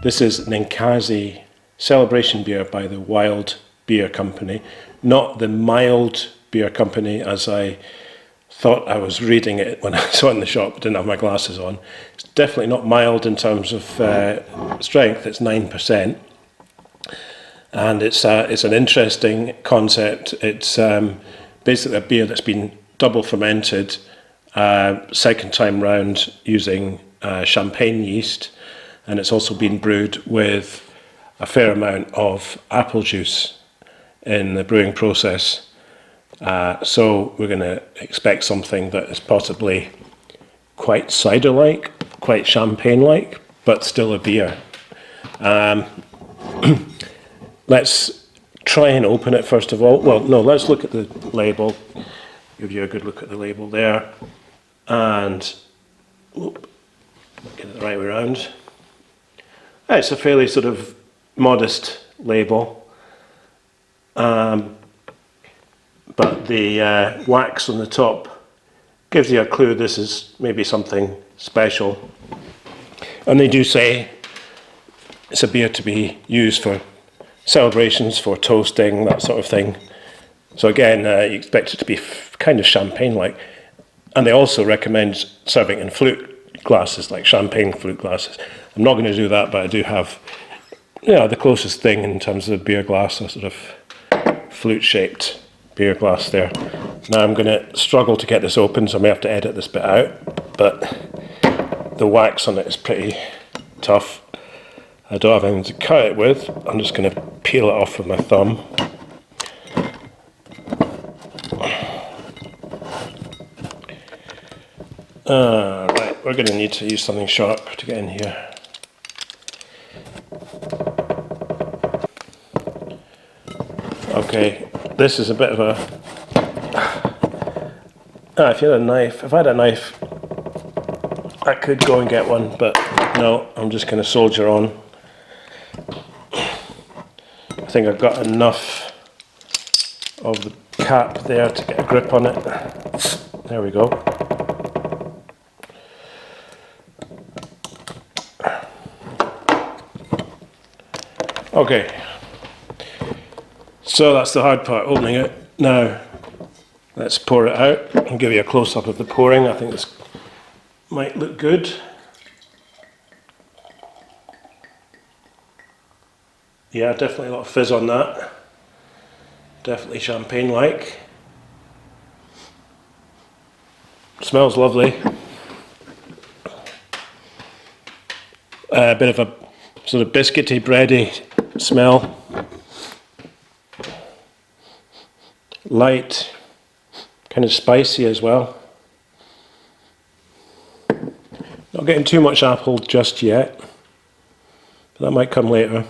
This is Ninkasi Celebration Beer by the Wild Beer Company, not the Mild Beer Company as I thought I was reading it when I saw it in the shop, didn't have my glasses on. It's definitely not mild in terms of strength, it's 9%. And it's an interesting concept. It's basically a beer that's been double fermented, second time round using champagne yeast, and it's also been brewed with a fair amount of apple juice in the brewing process. So we're going to expect something that is possibly quite cider-like, quite champagne-like, but still a beer. Let's try and open it first of all. Well, no, let's look at the label. Give you a good look at the label there. And get it the right way around. It's a fairly sort of modest label. But the wax on the top gives you a clue this is maybe something special. And they do say it's a beer to be used for celebrations, for toasting, that sort of thing. So again, you expect it to be kind of champagne-like. And they also recommend serving in flute glasses, like champagne flute glasses. I'm not going to do that, but I do have, the closest thing in terms of a beer glass, a sort of flute-shaped beer glass there. Now I'm going to struggle to get this open, so I may have to edit this bit out, but the wax on it is pretty tough. I don't have anything to cut it with. I'm just going to peel it off with my thumb. Right, we're going to need to use something sharp to get in here. Okay, this is a bit of a... if you had a knife, if I had a knife, I could go and get one, but no, I'm just going to soldier on. I think I've got enough of the cap there to get a grip on it. There we go. Okay, so that's the hard part, opening it. Now, let's pour it out. I'll give you a close-up of the pouring. I think this might look good. Yeah, definitely a lot of fizz on that. Definitely champagne-like. Smells lovely. A bit of a sort of biscuity, bready smell. Light, kind of spicy as well. Not getting too much apple just yet, but that might come later.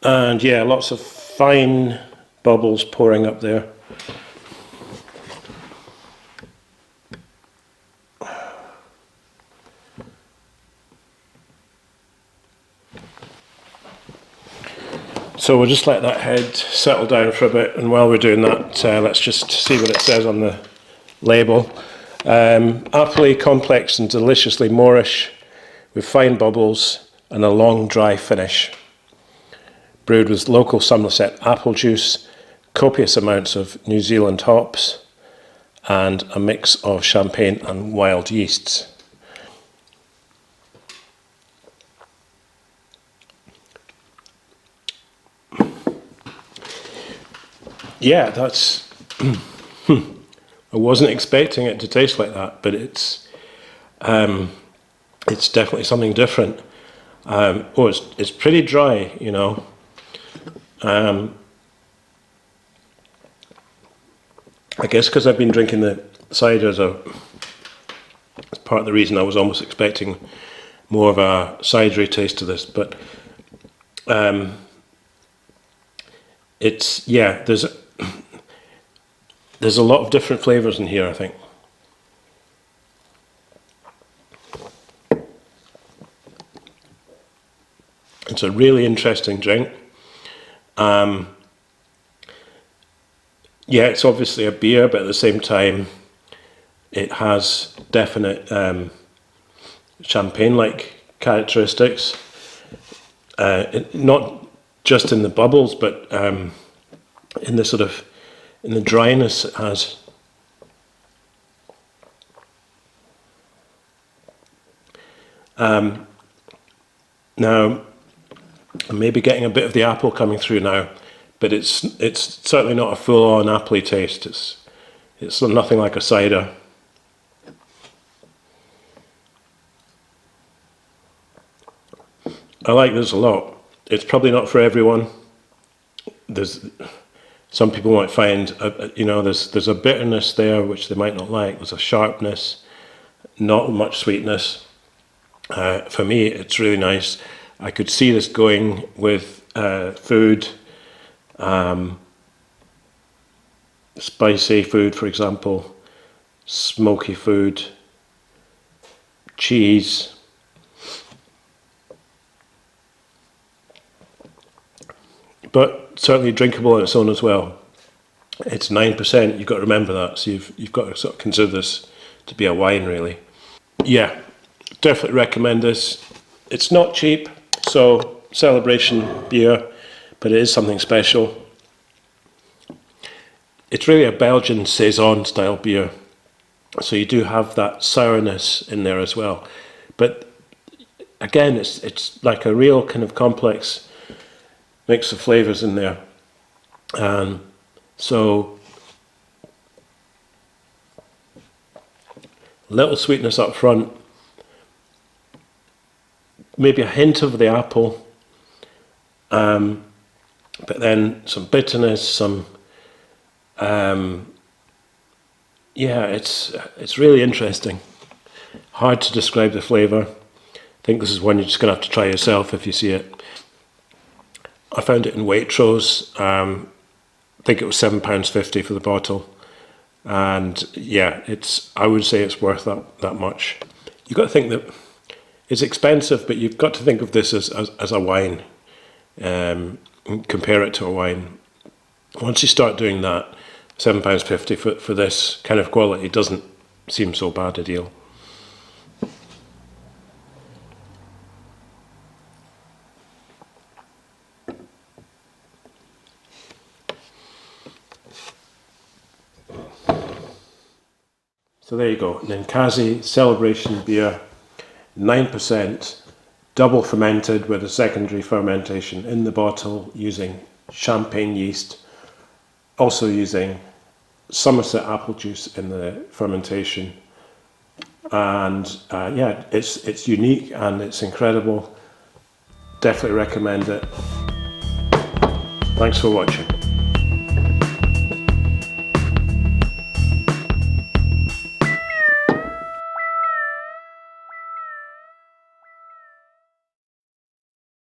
And yeah, lots of fine bubbles pouring up there. So we'll just let that head settle down for a bit, and while we're doing that, let's just see what it says on the label. Appley, complex and deliciously Moorish, with fine bubbles and a long dry finish. Brewed with local Somerset apple juice, copious amounts of New Zealand hops, and a mix of champagne and wild yeasts. Yeah, that's... I wasn't expecting it to taste like that, but it's definitely something different. It's pretty dry, you know. I guess because I've been drinking the cider as part of the reason I was almost expecting more of a cidery taste to this, but it's, yeah, there's a lot of different flavours in here, I think. It's a really interesting drink. Yeah, it's obviously a beer, but at the same time, it has definite champagne-like characteristics. Not just in the bubbles, but in the sort of in the dryness it has. Now, I'm maybe getting a bit of the apple coming through now, but it's certainly not a full-on appley taste. It's nothing like a cider. I like this a lot. It's probably not for everyone. There's some people might find, there's a bitterness there which they might not like. There's a sharpness, not much sweetness. For me, it's really nice. I could see this going with food, spicy food, for example, smoky food, cheese. But certainly drinkable on its own as well. It's 9%. You've got to remember that. So you've got to sort of consider this to be a wine, really. Yeah, definitely recommend this. It's not cheap, so celebration beer, but it is something special. It's really a Belgian saison style beer, so you do have that sourness in there as well. But again, it's like a real kind of complex mix of flavours in there. So little sweetness up front, maybe a hint of the apple, but then some bitterness, some it's really interesting. Hard to describe the flavour. I think this is one you're just going to have to try yourself if you see it. I found it in Waitrose. I think it was £7.50 for the bottle, and yeah, I would say it's worth that much. You've got to think that it's expensive, but you've got to think of this as a wine. Compare it to a wine. Once you start doing that, £7.50 for this kind of quality doesn't seem so bad a deal. So there you go, Ninkasi Celebration Beer, 9%, double fermented with a secondary fermentation in the bottle using champagne yeast, also using Somerset apple juice in the fermentation. And yeah, it's unique and it's incredible. Definitely recommend it. Thanks for watching.